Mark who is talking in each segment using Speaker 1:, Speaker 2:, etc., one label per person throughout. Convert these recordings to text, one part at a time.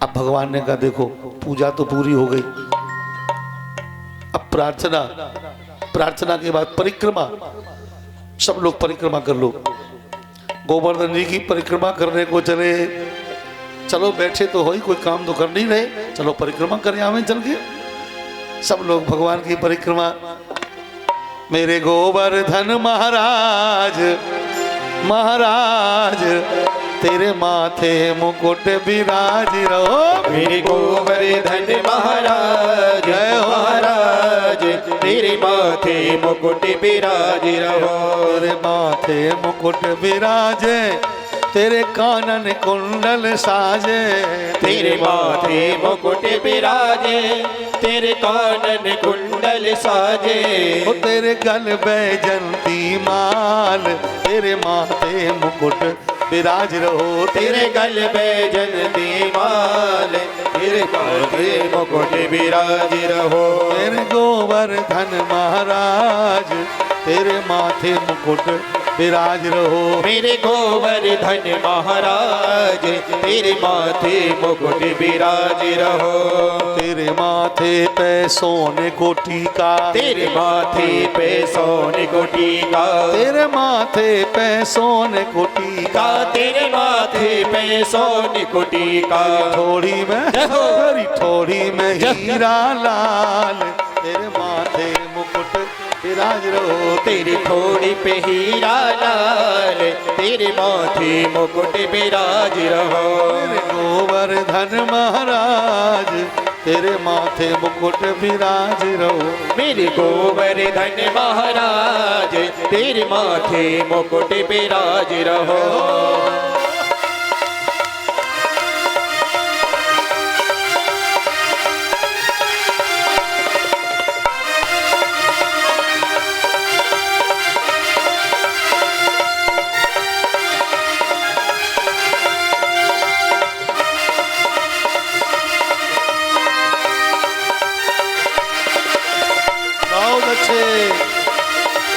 Speaker 1: अब भगवान ने कहा देखो पूजा तो पूरी हो गई, अब प्रार्थना, प्रार्थना के बाद परिक्रमा, सब लोग परिक्रमा कर लो। गोवर्धन जी की परिक्रमा करने को चले, चलो बैठे तो हो ही, कोई काम तो कर नहीं रहे, चलो परिक्रमा करें हमें चल के। सब लोग भगवान की परिक्रमा। मेरे गोवर्धन महाराज, महाराज तेरे माथे मुकुट विराज रहो।
Speaker 2: मेरे गोवर्धन महाराज, महाराज तेरे माथे मुकुट विराज रहो।
Speaker 1: तेरे माथे मुकुट विराजे, तेरे कानन कुंडल साजे।
Speaker 2: तेरे माथे मुकुट विराजे, तेरे कानन कुंडल साजे।
Speaker 1: ओ तेरे गल बैजंती माल, तेरे माथे मुकुट विराज रहो।
Speaker 2: तेरे गल बैजंती माल, तेरे माथे मुकुट विराज रहो।
Speaker 1: तेरे गोवर्धन महाराज, तेरे माथे मुकुट विराज रहो।
Speaker 2: मेरे गोवर्धन महाराज, तेरे माथे मुकुट विराज रहो।
Speaker 1: तेरे माथे पे सोने को टीका,
Speaker 2: तेरे माथे पे सोने को टीका।
Speaker 1: तेरे माथे पे सोने को टीका।
Speaker 2: तेरे माथे पे सोने को टीका।
Speaker 1: थोड़ी में, तेरी थोड़ी में हीरा लाल, तेरे माथे मुकुट विराज रहो।
Speaker 2: तेरी थोड़ी पे हीरा लाल, तेरे माथे मुकुट विराज रहो।
Speaker 1: तेरे गोवर्धन महाराज, तेरे माथे मुकुट विराज रहो।
Speaker 2: मेरे गोवर्धन महाराज, तेरे माथे मुकुट विराज रहो।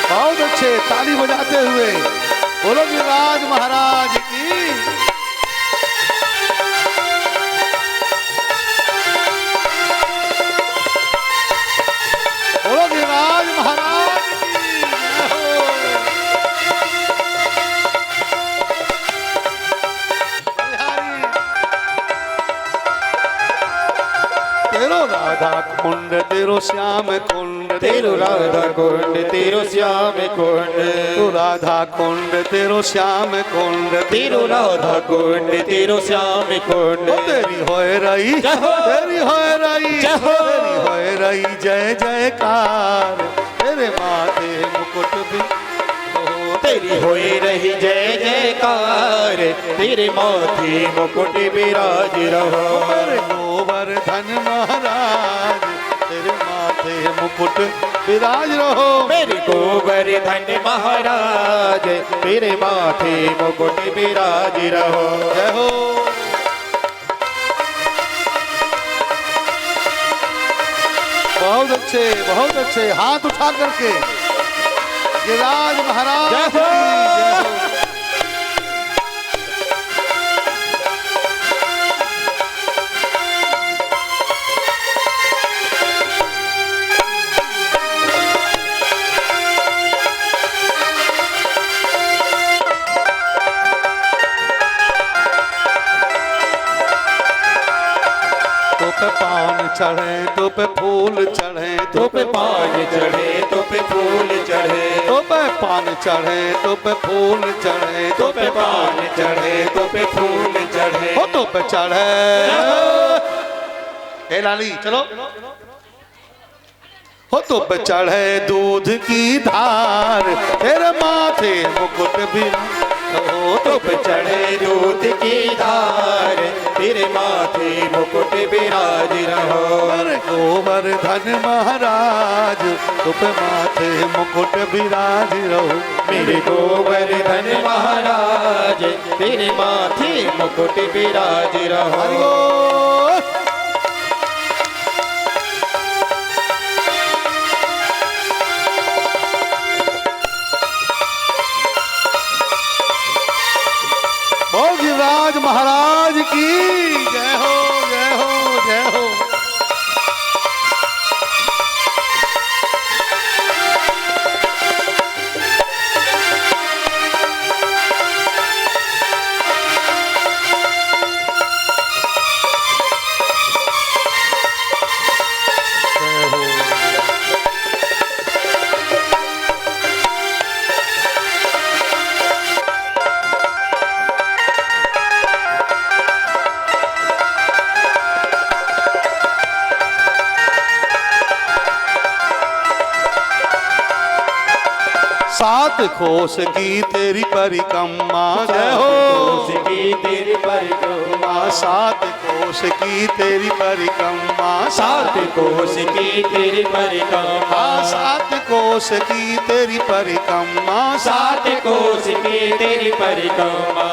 Speaker 1: बहुत अच्छे ताली बजाते हुए बोलो गिरिराज महाराज की। बोलो गिरिराज महाराज की जय हो। तेरो राधा कुंड, तेरो श्याम कुंड,
Speaker 2: तेरो राधा कुंड, तेरो श्याम कुंड।
Speaker 1: तेरो राधा कुंड, तेरो श्याम कुंड,
Speaker 2: तेरो राधा कुंड, तेरो श्याम कुंड।
Speaker 1: तेरी होए रही, तेरी होए रही, तेरी होए रही जय जयकार। तेरे माथे मुकुट भी,
Speaker 2: तेरी होए रही जय जयकार। तेरे माथे मुकुट विराज रहो।
Speaker 1: मेरे गोवर्धन महाराज, तेरे माथे मुकुट विराज रहो।
Speaker 2: मेरे गोवर्धन महाराज, तेरे माथे मुकुट विराज रहो।
Speaker 1: जय हो। बहुत अच्छे, बहुत अच्छे, हाथ उठा करके गिरिराज महाराज
Speaker 2: जय
Speaker 1: की जय हो। तो पे पान चढ़े, तो पे फूल चढ़े,
Speaker 2: तो पे पान चढ़े, तो पे फूल चढ़े।
Speaker 1: तो पे पान चढ़े, तो पे फूल चढ़े,
Speaker 2: तो पे पान चढ़े, तो पे फूल चढ़े।
Speaker 1: हो तो पे चढ़े। ए लाली चलो। हो तो पे चढ़े दूध की धार, तेरे माथे मुकुट भी। हो
Speaker 2: तो पे चढ़े दूध की धार, तेरे माथे मुकुट विराज रहो।
Speaker 1: मेरे गोवर्धन महाराज, तुप माथे मुकुट विराज रहो।
Speaker 2: मेरे गोवर्धन महाराज, तेरे माथे मुकुट विराज रहो।
Speaker 1: हरि बोल। गिरिराज महाराज की जय हो, जय सात कोस की तेरी परिक्रमा जय हो।
Speaker 2: कोस की तेरी परिक्रमा,
Speaker 1: सात कोस की तेरी परिक्रमा,
Speaker 2: सात कोस की तेरी परिक्रमा,
Speaker 1: सात कोस की तेरी परिक्रमा,
Speaker 2: सात कोस की तेरी परिक्रमा,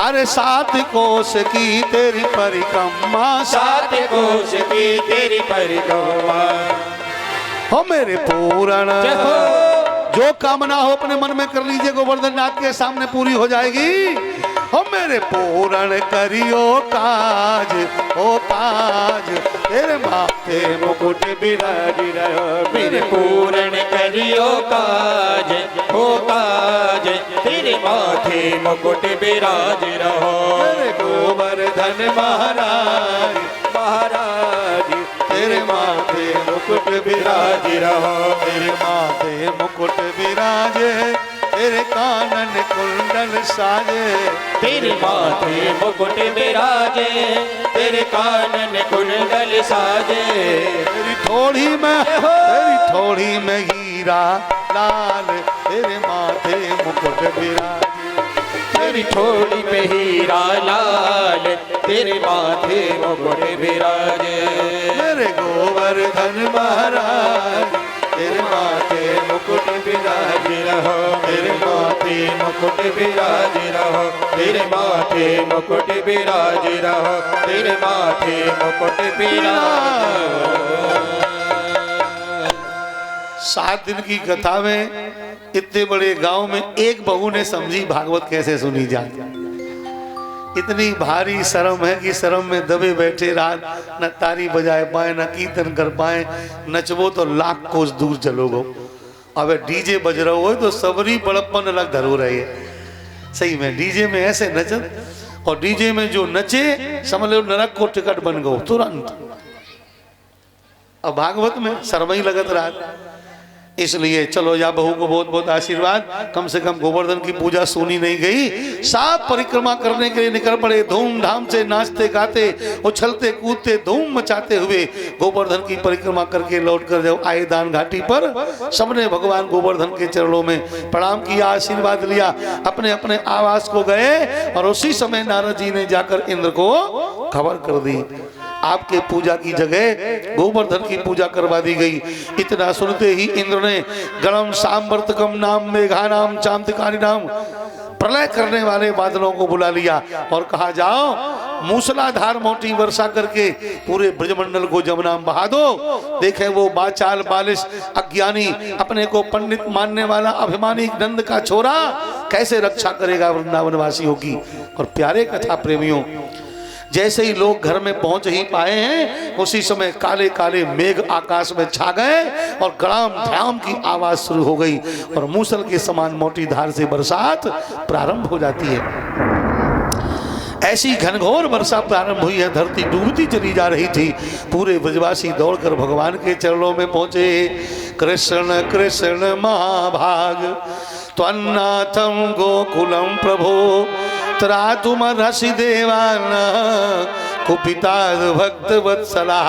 Speaker 1: अरे सात कोस की तेरी परिक्रमा,
Speaker 2: सात कोस की तेरी परिक्रमा।
Speaker 1: हो मेरे पूर्ण
Speaker 2: जय हो।
Speaker 1: जो कामना हो अपने मन में कर लीजिए, गोवर्धन नाथ के सामने पूरी हो जाएगी। हो मेरे पूर्ण करियो काज, ओ काज तेरे माथे मुकुट
Speaker 2: बिराज रहो, मेरे पूर्ण करियो काज, हो काज तेरे माथे मुकुट बिराज रहो।
Speaker 1: मेरे गोवर्धन महाराज,
Speaker 2: महाराज
Speaker 1: तेरे माथे मुकुट विराज
Speaker 2: बिराज रहो,
Speaker 1: तेरे माथे मुकुट विराजे, तेरे कानन कुंडल साजे,
Speaker 2: तेरे माथे मुकुट बिराजे, तेरे कानन कुंडल साजे।
Speaker 1: तेरी थोड़ी में हीरा लाल, तेरे माथे मुकुट विराजे,
Speaker 2: तेरी थोड़ी पे हीरा लाल, तेरे माथे मुकुट बिराजे।
Speaker 1: मेरे गोवर्धन महाराज, तेरे माथे मुकुट विराज
Speaker 2: रहो, तेरे माथे मुकुट बिराज रहो, तेरे माथे मुकुट बिराज रहो, तेरे माथे मुकुट बिराज।
Speaker 1: 7 दिन की कथा में इतने बड़े गांव में एक बहू ने समझी भागवत कैसे सुनी जाए। इतनी भारी शर्म है कि शर्म में दबे बैठे रात, न तारी बजाए पाए, न कीर्तन कर पाए, नचबो तो लाख कोस दूर चलोगो। अब डीजे बज रहा हो तो सबरी बड़प्पन अलग धरो रहे है। सही में डीजे में ऐसे नचन, और डीजे में जो नचे समझ लो नरक को टिकट बन गो तुरंत। अब भागवत में शर्म ही लगत रहा। इसलिए चलो या बहू को बहुत बहुत आशीर्वाद, कम से कम गोवर्धन की पूजा सुनी नहीं गई। सात परिक्रमा करने के लिए निकल पड़े, धूमधाम से नाचते गाते उछलते कूदते धूम मचाते हुए गोवर्धन की परिक्रमा करके लौट कर जब आए दान घाटी पर, सबने भगवान गोवर्धन के चरणों में प्रणाम किया, आशीर्वाद लिया, अपने अपने आवास को गए। और उसी समय नारद जी ने जाकर इंद्र को खबर कर दी, आपके पूजा की जगह गोवर्धन की पूजा करवा दी गई। इतना सुनते ही इंद्र ने गणम सांवर्तकम नाम मेघा नाम चांतकारी नाम प्रलय करने वाले बादलों को बुला लिया और कहा, जाओ मूसलाधार मोटी वर्षा करके पूरे ब्रजमंडल को जमुना में बहा दो। देखे वो बाचाल बालिश अज्ञानी अपने को पंडित मानने वाला अभिमानी नंद का छोरा कैसे रक्षा करेगा वृंदावन वासियों की। और प्यारे कथा प्रेमियों, जैसे ही लोग घर में पहुंच ही पाए हैं, उसी समय काले काले मेघ आकाश में छा गए और गड़ाम ध्याम की आवाज शुरू हो गई और मूसल के समान मोटी धार से बरसात प्रारंभ हो जाती है। ऐसी घनघोर वर्षा प्रारंभ हुई है, धरती डूबती चली जा रही थी। पूरे ब्रजवासी दौड़कर भगवान के चरणों में पहुंचे। कृष्ण कृष्ण महाभाग त्वन्नाथम गोकुलम प्रभो त्रातुम रसि देवान कुपिता भक्त वत्सला।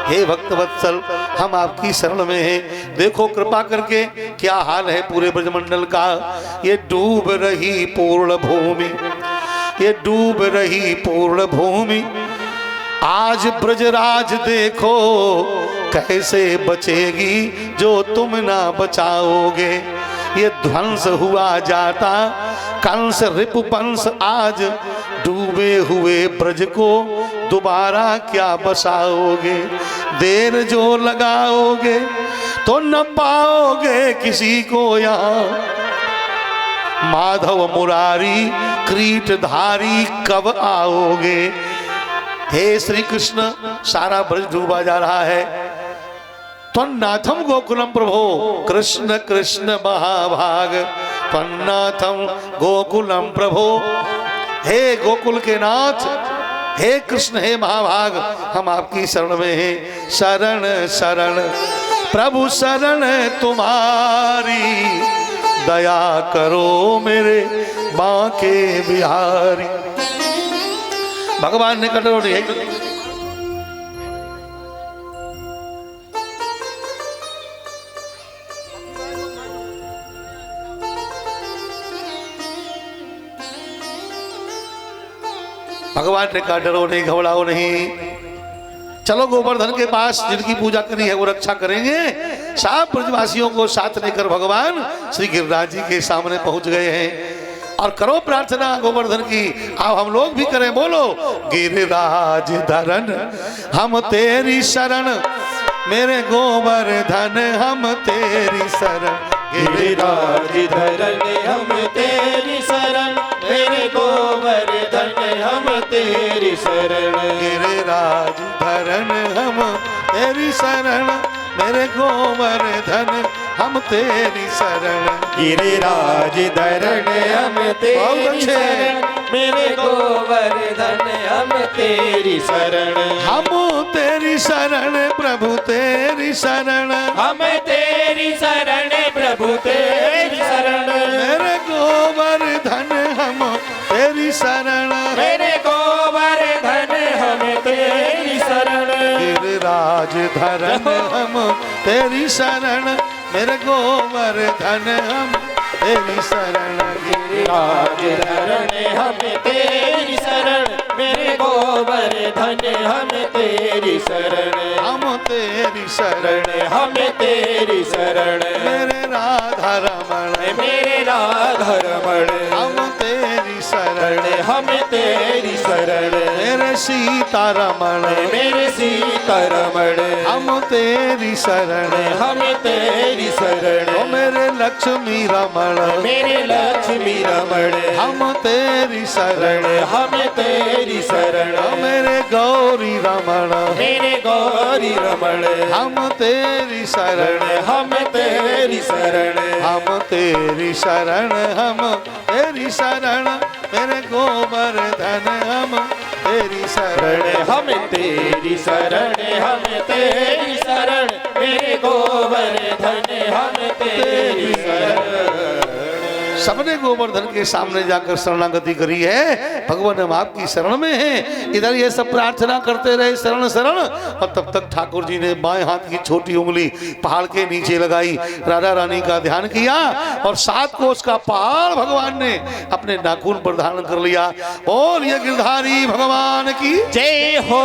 Speaker 1: हे भक्त वत्सल, हम आपकी शरण में हैं, देखो कृपा करके क्या हाल है पूरे ब्रजमंडल का। ये डूब रही पूर्ण भूमि, ये डूब रही पूर्ण भूमि, आज ब्रजराज देखो कैसे बचेगी जो तुम ना बचाओगे। ये ध्वंस हुआ जाता कंस रिपुपंस, आज डूबे हुए ब्रज को दोबारा क्या बसाओगे। देर जो लगाओगे तो न पाओगे किसी को यहाँ। माधव मुरारी क्रीटधारी कब आओगे। हे श्री कृष्ण, सारा ब्रज डूबा जा रहा है। त्वन्नाथम गोकुलम प्रभो कृष्ण कृष्ण महाभाग त्वन्नाथम गोकुलम प्रभो। हे गोकुल के नाथ, हे कृष्ण, हे महाभाग, हम आपकी शरण में हैं। शरण शरण प्रभु शरण तुम्हारी, दया करो मेरे बांके बिहारी। भगवान ने कटोरी है। भगवान ने कहा डरो नहीं, घबराओ नहीं, चलो गोवर्धन के पास, जिनकी पूजा करनी है वो रक्षा करेंगे। सब ब्रजवासियों को साथ लेकर भगवान श्री गिरिराज जी के सामने पहुंच गए हैं और करो प्रार्थना गोवर्धन की। अब हम लोग भी करें, बोलो गिरिराज धरन हम तेरी शरण, मेरे गोवर्धन हम तेरी शरण।
Speaker 2: गिरिराज धरन हम तेरी शरण, मेरे गोवर्धन हम तेरी शरण।
Speaker 1: गिरिराज धरन हम तेरी शरण, मेरे गोवर्धन हम तेरी शरण।
Speaker 2: गिरिराज धरन हम तेरी शरण, मेरे गोवर्धन हम तेरी शरण।
Speaker 1: हम तेरी शरण प्रभु तेरी शरण,
Speaker 2: हम तेरी शरण प्रभु तेरी शरण।
Speaker 1: मेरे गोवर्धन हम तेरी शरण,
Speaker 2: मेरे गोवर्धन हम तेरी शरण।
Speaker 1: गिरिराज धरन हम तेरी शरण, मेरे गोवर्धन हम तेरी शरण।
Speaker 2: गिरिराज धरन हम तेरी शरण, मेरे गोवर्धन हम तेरी शरण।
Speaker 1: हम तेरी शरण,
Speaker 2: हम तेरी शरण।
Speaker 1: मेरे राधा रमण,
Speaker 2: मेरे राधा रमण।
Speaker 1: हम तेरी शरण,
Speaker 2: हम तेरी शरण।
Speaker 1: मेरे सीता रमण,
Speaker 2: मेरे सीता रमण।
Speaker 1: हम तेरी शरण,
Speaker 2: हम तेरी शरण।
Speaker 1: ओ मेरे लक्ष्मी रमण,
Speaker 2: मेरे लक्ष्मी रमण।
Speaker 1: हम तेरी शरण,
Speaker 2: हम तेरी शरण।
Speaker 1: ओ मेरे गौरी रमण,
Speaker 2: मेरे गौरी रमण।
Speaker 1: हम तेरी शरण,
Speaker 2: हम तेरी शरण।
Speaker 1: हम तेरी शरण, हम तेरी शरण, मेरे गोवर्धन हम तेरी शरण।
Speaker 2: हम तेरी शरण, हम तेरी शरण, मेरे गोवर्धन हम तेरी शरण।
Speaker 1: सबने गोवर्धन के सामने जाकर शरणागति करी है, भगवान हम आपकी शरण में हैं। इधर ये सब प्रार्थना करते रहे शरण शरण, और तब तक ठाकुर जी ने बाएं हाथ की छोटी उंगली पहाड़ के नीचे लगाई, राधा रानी का ध्यान किया और 7 कोस का पहाड़ भगवान ने अपने नाखून पर धारण कर लिया। बोल ये गिरधारी भगवान की
Speaker 2: जय हो।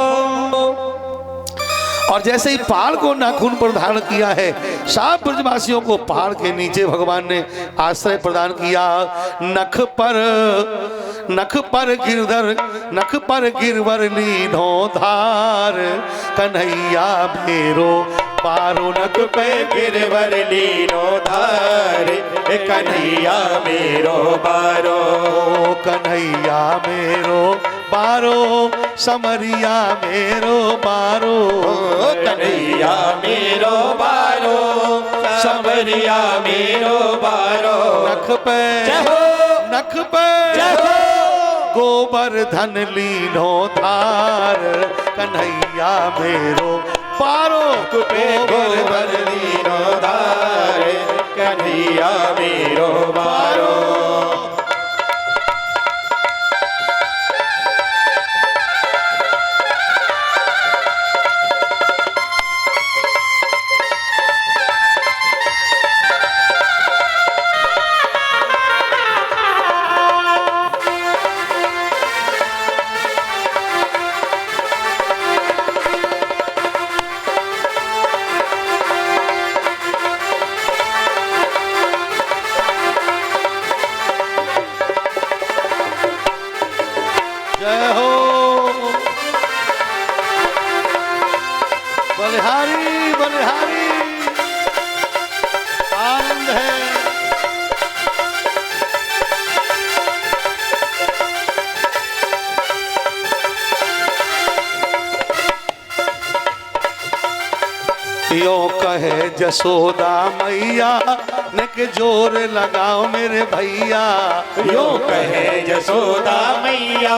Speaker 1: और जैसे ही पहाड़ को नाखून पर धारण किया है, सब ब्रजवासियों को पहाड़ के नीचे भगवान ने आश्रय प्रदान किया। नख पर गिरधर, नख पर गिरवर लीनो धार, कन्हैया मेरो बारो नख पे
Speaker 2: गिरवर लीनो धार, कन्हैया मेरो बारो।
Speaker 1: कन्हैया मेरो बारो, समरिया मेरो बारो।
Speaker 2: कन्हैया मेरो बारो, समरिया मेरो बारो।
Speaker 1: नख पे, नख पे गोवर्धन लीनो धार, कन्हैया मेरो बारो।
Speaker 2: गोवर्धन लीनो धार, कन्हैया मेरो बारो।
Speaker 1: बलिहारी बलिहारी आनंद है। यो कहे जसोदा मैया निक जोर लगाओ मेरे भैया।
Speaker 2: यो कहे जसोदा मैया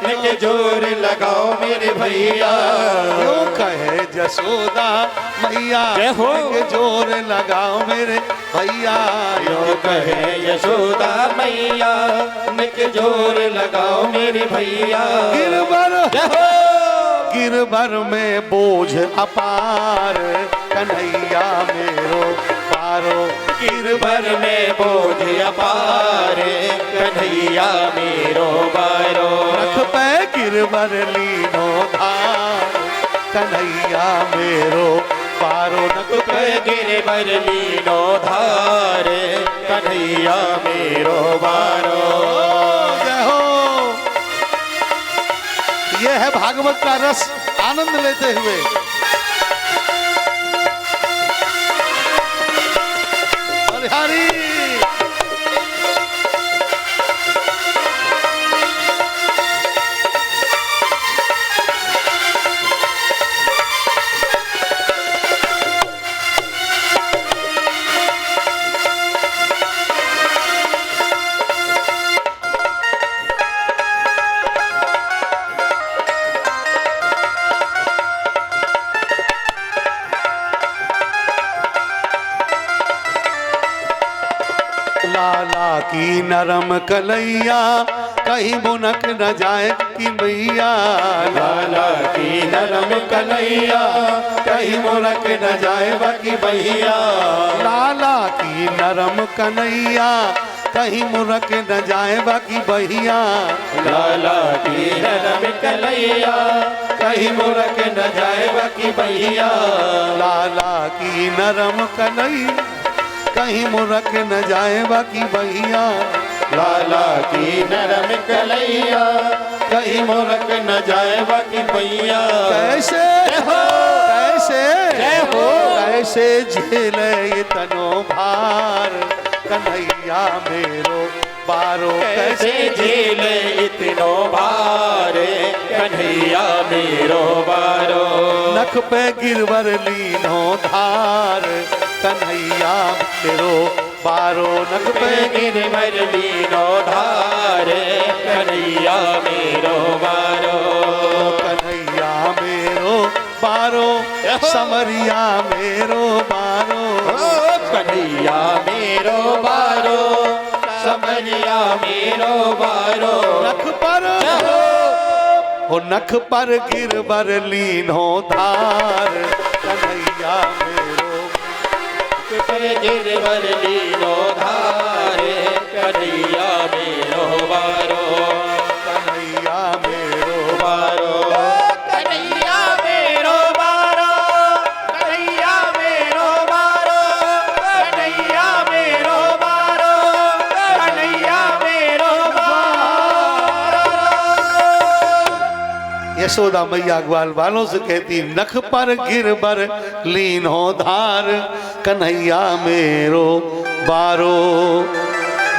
Speaker 2: निक जोर लगाओ मेरे भैया।
Speaker 1: यो कहे जसोदा मैया निक जोर लगाओ मेरे भैया।
Speaker 2: यो कहे यशोदा मैया निक जोर लगाओ मेरे भैया।
Speaker 1: गिरवर में बोझ अपार, कन्हैया मेरो बारो।
Speaker 2: गिरवर में बोझ अपार, कन्हैया मेरो बारो।
Speaker 1: नख पे गिरवर लीनो धार कन्हैया मेरो बारो नख पे
Speaker 2: गिरवर लीनो धारे कन्हैया मेरो बारो।
Speaker 1: जय हो। यह है भागवत का रस आनंद लेते हुए। हरि लाला की नरम कलैया कहीं मुनक न जाए कि मैया।
Speaker 2: लाला की नरम कन्हैया कहीं मुनक न जाए बाकी भैया।
Speaker 1: लाला की नरम कन्हैया कहीं मुनक न जाए बाकी भैया।
Speaker 2: लाला की नरम कन्हैया कहीं मुनक न जाए बाकी भैया।
Speaker 1: लाला की नरम कन्हैया कहीं मुनक न जाए बाकी भैया।
Speaker 2: लाला की नरम कन्हैया कहीं मुनक न जाए बाकी भैया।
Speaker 1: कैसे हो कैसे हो कैसे झेले ये तनो भार कन्हैया मेरो बारो।
Speaker 2: कैसे झेले इतनो भारे कन्हैया मेरो बारो।
Speaker 1: नख पे गिरवर लीनो धार कन्हैया मेरो बारो। नख पे
Speaker 2: गिरवर लीनो धारे कन्हैया मेरो बारो।
Speaker 1: कन्हैया मेरो बारो समरिया मेरो बारो।
Speaker 2: कन्हैया मेरो बारो समरिया मेरो बारो।
Speaker 1: नख पर ओ नख पर गिरवर लीनो धार कन्हैया मेरो।
Speaker 2: गिरवर लीनो धारे कन्हैया मेरो बारो।
Speaker 1: कन्हैया मेरो
Speaker 2: बारो कन्हैया मेरो बारो। कन्हैया मेरो बारो कन्हैया मेरो बारो। कन्हैया मेरो बारो।
Speaker 1: यशोदा मैया ग्वाल वालों से कहती नख पर गिरवर लीनो धार कन्हैया मेरो बारो।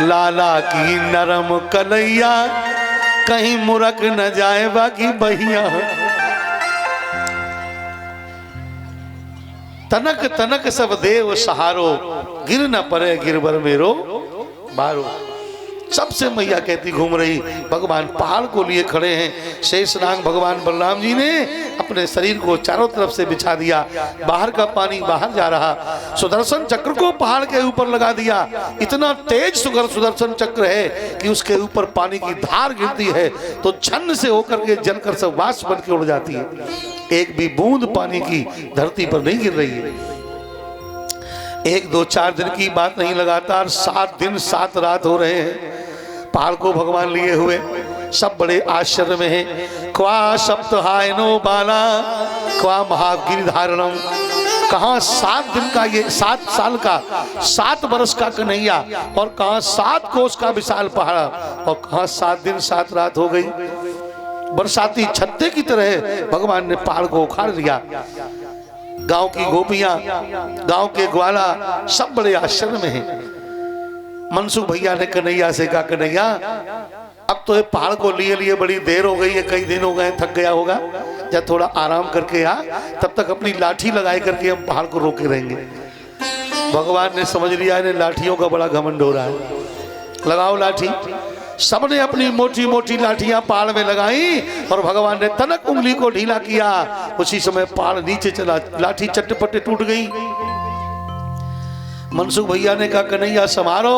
Speaker 1: लाला की नरम कलैया कहीं मुरक न जाए बाकी भैया। तनक तनक सब देव सहारो गिर न पड़े गिरवर मेरो बारो। सबसे मैया कहती घूम रही भगवान पहाड़ को लिए खड़े हैं। शेषनाग भगवान बलराम जी ने अपने शरीर को चारों तरफ से बिछा दिया। बाहर का पानी बाहर जा रहा। सुदर्शन चक्र को पहाड़ के ऊपर लगा दिया। इतना तेज सुदर्शन चक्र है कि उसके ऊपर पानी की धार गिरती है तो छन्न से होकर के जलकर सब वाष्प बन के उड़ जाती है। एक भी बूंद पानी की धरती पर नहीं गिर रही है। 1 2 4 दिन की बात नहीं, लगातार 7 दिन 7 रात हो रहे हैं पहाड़ को भगवान लिए हुए। सब बड़े आश्चर्य में हैं। क्वा सप्तहायनो बाला क्वा महागिरि धारणम। कहाँ 7 दिन का ये 7 साल का 7 वर्ष का कन्हैया और कहाँ 7 कोस का विशाल पहाड़ और कहाँ 7 दिन 7 रात हो गई। बरसाती छत्ते की तरह भगवान ने पहाड़ को उखाड़ लिया। गांव की गोपियां गांव के ग्वाला सब बड़े आश्चर्य में हैं। मनसुख भैया ने कन्हैया से कहा कन्हैया अब तो ये पहाड़ को लिए लिए बड़ी देर हो गई है, कई दिन हो गए, थक गया होगा, जब थोड़ा आराम करके आ, तब तक अपनी लाठी लगाए करके हम पहाड़ को रोके रहेंगे। भगवान ने समझ लिया इन्हें लाठियों का बड़ा घमंड हो रहा है, लगाओ लाठी। सबने अपनी मोटी मोटी लाठियां पहाड़ में लगाई और भगवान ने तनक उंगली को ढीला किया। उसी समय पहाड़ नीचे चला, लाठी चट्टे टूट गई। मनसुख भैया ने कहा कन्हैया संभारो,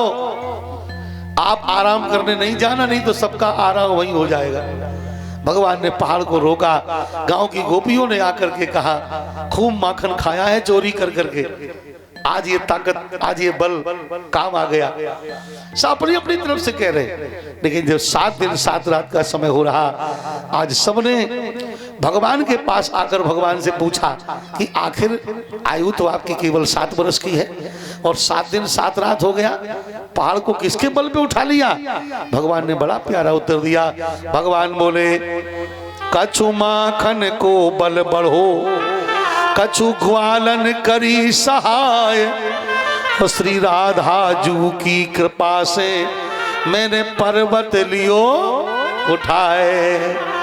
Speaker 1: आप आराम करने नहीं जाना, नहीं तो सबका आराम वहीं हो जाएगा। भगवान ने पहाड़ को रोका। गांव की गोपियों ने आकर के कहा खूब माखन खाया है चोरी कर करके, आज ये ताकत, आज ये बल काम आ गया। सब अपनी अपनी तरफ से कह रहे, लेकिन जब 7 दिन 7 रात का समय हो रहा, आज सबने भगवान के पास आकर भगवान से पूछा कि आखिर आयु तो आपकी केवल 7 वर्ष की है और 7 दिन 7 रात हो गया, पहाड़ को किसके बल पे उठा लिया? भगवान ने बड़ा प्यारा उत्तर दिया। भगवान बोले, कछु माखन को बल बढ़ो, कछु ग्वालन करी सहाय, श्री राधा जू की कृपा से मैंने पर्वत लियो उठाए।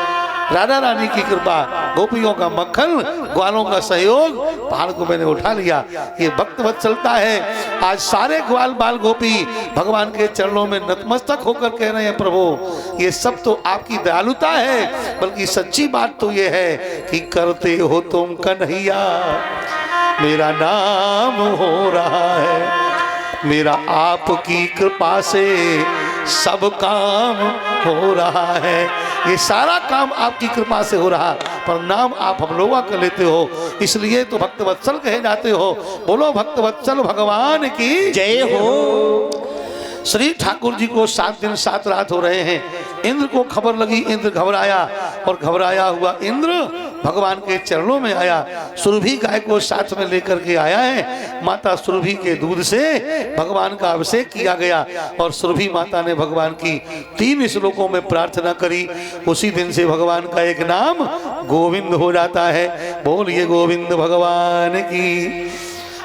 Speaker 1: राधा रानी की कृपा, गोपियों का मक्खन, ग्वालों का सहयोग, पहाड़ को मैंने उठा लिया। ये भक्त वत चलता है। आज सारे ग्वाल बाल गोपी भगवान के चरणों में नतमस्तक होकर कह रहे हैं, प्रभु ये सब तो आपकी दयालुता है, बल्कि सच्ची बात तो ये है कि करते हो तुम कन्हैया, मेरा नाम हो रहा है, मेरा आपकी कृपा से सब काम हो रहा है। ये सारा काम आपकी कृपा से हो रहा, पर नाम आप हम लोगों का लेते हो, इसलिए तो भक्तवत्सल कहे जाते हो। बोलो भक्तवत्सल भगवान की
Speaker 2: जय हो।
Speaker 1: श्री ठाकुर जी को 7 दिन 7 रात हो रहे हैं। इंद्र को खबर लगी, इंद्र घबराया और घबराया हुआ इंद्र भगवान के चरणों में आया। सुरभि गाय को साथ में लेकर के आया है। माता सुरभि के दूध से भगवान का अभिषेक किया गया और सुरभि माता ने भगवान की 3 श्लोकों में प्रार्थना करी। उसी दिन से भगवान का एक नाम गोविंद हो जाता है। बोलिए गोविंद भगवान की।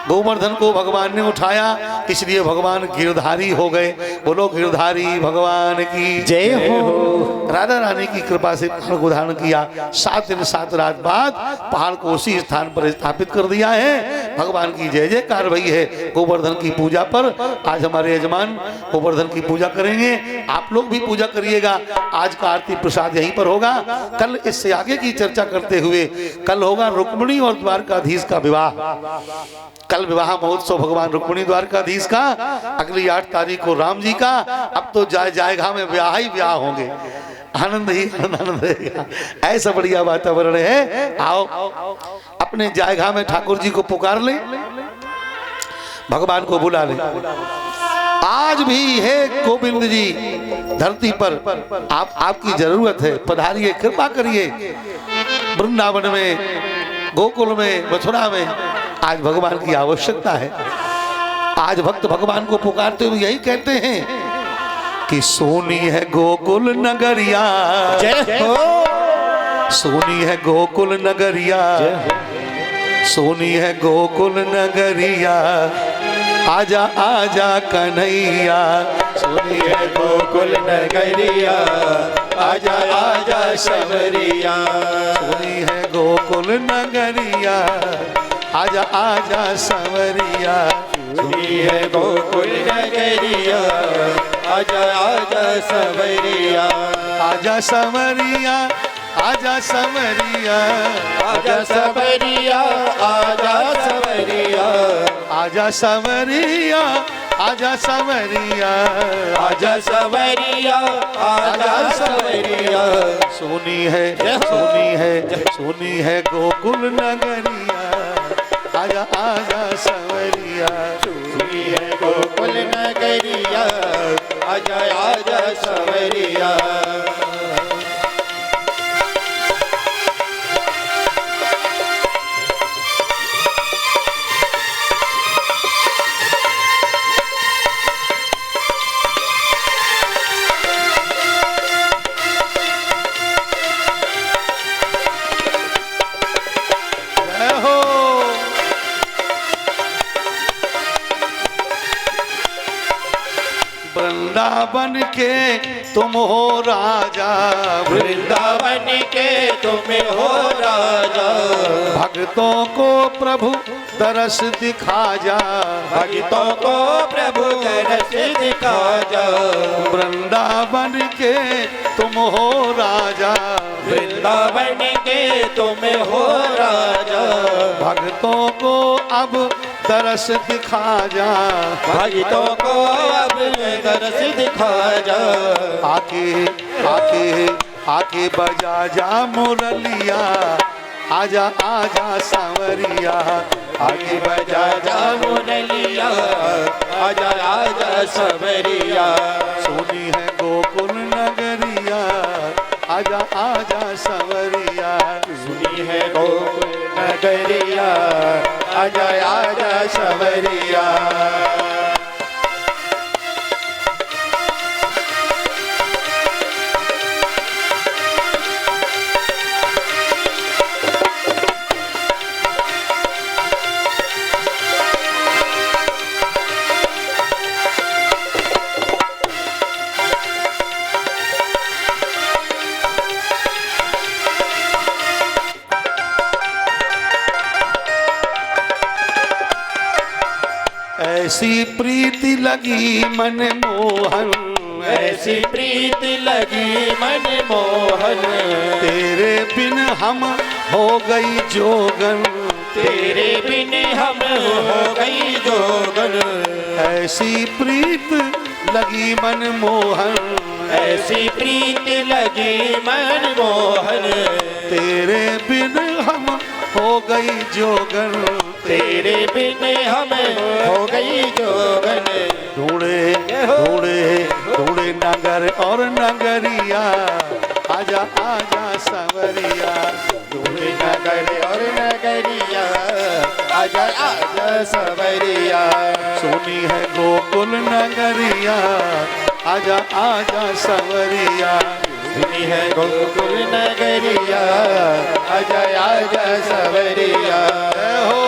Speaker 1: गोवर्धन को भगवान ने उठाया, इसलिए भगवान गिरधारी हो गए। बोलो गिरधारी भगवान की
Speaker 2: जय हो।
Speaker 1: राधा रानी की कृपा से पहाड़ को धारण किया। 7 दिन 7 रात बाद पहाड़ को उसी स्थान पर स्थापित कर दिया है। भगवान की जय जयकार भई है गोवर्धन की पूजा पर। आज हमारे यजमान गोवर्धन की पूजा करेंगे, आप लोग भी पूजा करिएगा। आज का आरती प्रसाद यहीं पर होगा। कल इससे आगे की चर्चा करते हुए कल होगा रुक्मिणी और द्वारकाधीश का विवाह। कल विवाह महोत्सव भगवान रुक्मिणी द्वारकाधीश का, अगली 8 तारीख को राम जी का। अब तो जायगा में ब्याह ही ब्याह होंगे, आनंद ही आनंद रहेगा। ऐसा बढ़िया वातावरण है। आओ अपने जायगा में ठाकुर जी को पुकार ले, भगवान को बुला ले। आज भी है गोविंद जी धरती पर, आपकी जरूरत है। पधारिए, कृपा करिए। वृंदावन में, गोकुल में, मथुरा में आज भगवान की आवश्यकता है। आज भक्त भगवान को पुकारते हुए यही कहते हैं कि सोनी है गोकुल नगरिया,
Speaker 2: जय हो।
Speaker 1: सोनी है गोकुल नगरिया, सोनी है गोकुल नगरिया, आजा आजा कन्हैया।
Speaker 2: सोनी है गोकुल नगरिया, आजा आजा सवरिया।
Speaker 1: सोनी है गोकुल नगरिया, आजा आजा सवरिया।
Speaker 2: सोनी है गोकुल नगरिया, आजा आजा सवरिया।
Speaker 1: आजा सवरिया, आजा सवरिया,
Speaker 2: आजा सवरिया, आजा सवरिया।
Speaker 1: आजा सवरिया, आजा सवरिया,
Speaker 2: आजा सवरिया, आजा सवरिया।
Speaker 1: सोनी है, सोनी है, सोनी है गोकुल नगरिया, आजा आजा सवरिया।
Speaker 2: सोनी है गोकुल नगरिया, आजा आजा सवरिया।
Speaker 1: वृंदावन के तुम हो राजा,
Speaker 2: वृंदावन के तुम हो राजा।
Speaker 1: भक्तों को प्रभु दरस दिखा जा,
Speaker 2: भक्तों को प्रभु दरस दिखा जा।
Speaker 1: वृंदावन के तुम हो राजा,
Speaker 2: वृंदावन के तुम हो राजा।
Speaker 1: भक्तों को अब दरस दिखा जा,
Speaker 2: भक्तों को अब दरस दिखा जा।
Speaker 1: आके आके आके बजा जा मुरलिया, आजा आजा सांवरिया।
Speaker 2: आगे बजा जा मुरलिया आजा आजा सवरिया
Speaker 1: सोनी है गोकुल नगरिया आजा आजा सवरिया
Speaker 2: सुनी है गोकुल नगरिया आजा आजा सवरिया
Speaker 1: ऐसी प्रीति लगी मन मोहन
Speaker 2: ऐसी प्रीति लगी मन मोहन
Speaker 1: तेरे बिन हम हो गई जोगन
Speaker 2: तेरे बिन हम हो गई जोगन
Speaker 1: ऐसी प्रीत लगी मन मोहन
Speaker 2: ऐसी प्रीति लगी मन मोहन
Speaker 1: तेरे बिन हम हो गई जोगन
Speaker 2: तेरे बिन हम हो गई जोगन
Speaker 1: ढूंढे ढूंढे ढूंढे नगर और नगरिया आजा आजा सवरिया
Speaker 2: ढूंढे नगर और नगरिया आजा आजा सवरिया
Speaker 1: सोनी है गोकुल नगरिया आजा आजा सवरिया
Speaker 2: सुनी है गोकुल नगरिया आजा आजा सवरिया
Speaker 1: हो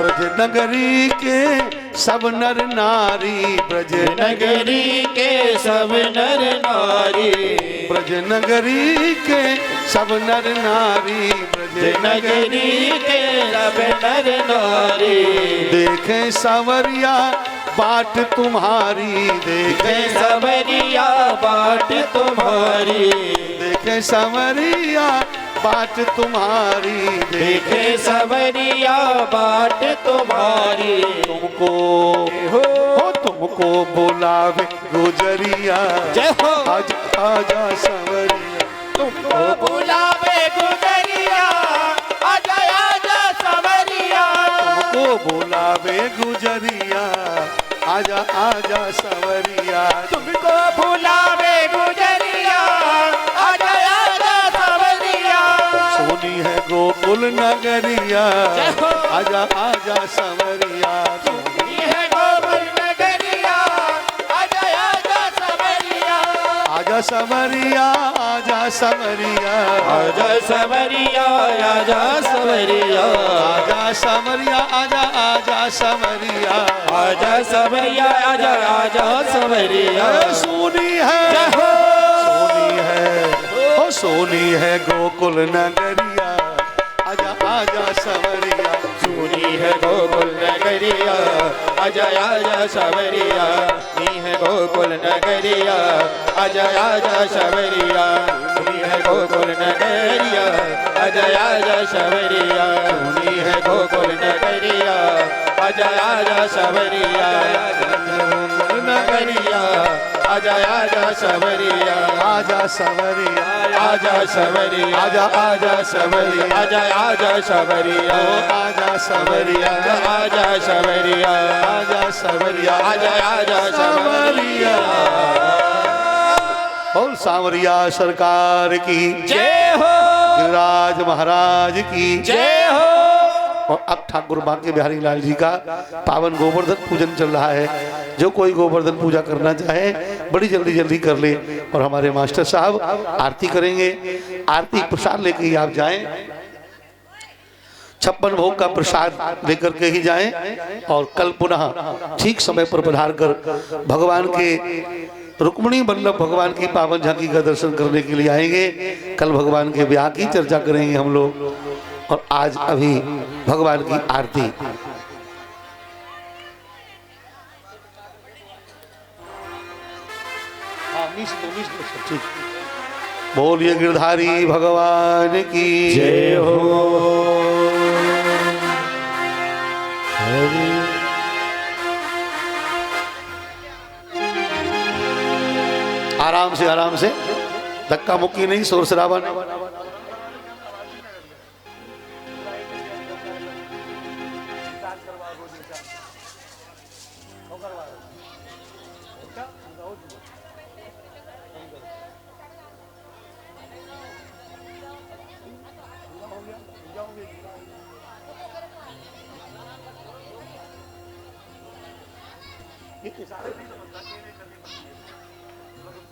Speaker 1: ब्रज नगरी के सब नर नारी ब्रज
Speaker 2: नगरी के सब नर नारी
Speaker 1: ब्रज नगरी के सब नर नारी ब्रज
Speaker 2: नगरी के सब नर नारी
Speaker 1: देखे सवरिया बाट तुम्हारी देखे
Speaker 2: सवरिया बाट तुम्हारी
Speaker 1: देखे सवरिया बाट तुम्हारी
Speaker 2: देखे सवरिया बाट तुम्हारी
Speaker 1: तुमको हो तुमको बुलावे गुजरिया
Speaker 2: जय हो
Speaker 1: आज आजा सवरिया
Speaker 2: तुमको बुलावे गुजरिया आजा आजा सवरिया
Speaker 1: तुमको बुलावे गुजरिया आजा आजा सवरिया
Speaker 2: तुमको बुलावे गुजरिया आजा आजा सवरिया
Speaker 1: सोनी है गोकुल नगरिया
Speaker 2: जय हो।
Speaker 1: आजा आजा सवरिया
Speaker 2: ये है गोकुल नगरिया आजा आजा सवरिया
Speaker 1: आजा सवरिया आजा सवरिया
Speaker 2: आजा सवरिया आजा सवरिया
Speaker 1: आजा सवरिया आजा आजा सवरिया
Speaker 2: आजा सवरिया आजा आजा सवरिया
Speaker 1: सोनी है
Speaker 2: जय हो।
Speaker 1: सोनी है ओ सोनी है गोकुल नगरिया आजा आजा सवरिया
Speaker 2: सुनी है गोकुल नगरिया आजा आजा सवरिया नी है गोकुल नगरिया आजा आजा सवरिया सुनी है गोकुल नगरिया आजा आजा सवरिया सुनी है गोकुल नगरिया आजा आजा सवरिया गोकुल नगरिया आजा आजा सवरिया
Speaker 1: आजा सवरिया
Speaker 2: आजा सवरिया
Speaker 1: आजा आजा सवरिया
Speaker 2: आजा आजा सवरिया
Speaker 1: आजा सवरिया
Speaker 2: आजा सवरिया
Speaker 1: आजा सवरिया
Speaker 2: आजा आजा सवरिया
Speaker 1: बोल सांवरिया सरकार की
Speaker 2: जय हो
Speaker 1: गिरिराज महाराज की
Speaker 2: जय हो।
Speaker 1: और अब ठाकुर बांके बिहारी लाल जी का पावन गोवर्धन पूजन चल रहा है। जो कोई गोवर्धन पूजा करना चाहे बड़ी जल्दी जल्दी कर ले। और हमारे मास्टर साहब आरती करेंगे। आरती प्रसाद लेके ही आप जाएं, 56 भोग का प्रसाद लेकर के ही जाएं। और कल पुनः ठीक समय पर पधार कर भगवान के रुक्मिणी वल्लभ भगवान की पावन झांकी का दर्शन करने के लिए आएंगे। कल भगवान के ब्याह की चर्चा करेंगे हम लोग। और आज अभी भगवान की आरती ठीक। बोलिए गिरधारी भगवान की
Speaker 2: जय हो।
Speaker 1: आराम से धक्का मुक्की नहीं, शोर शराबा नहीं।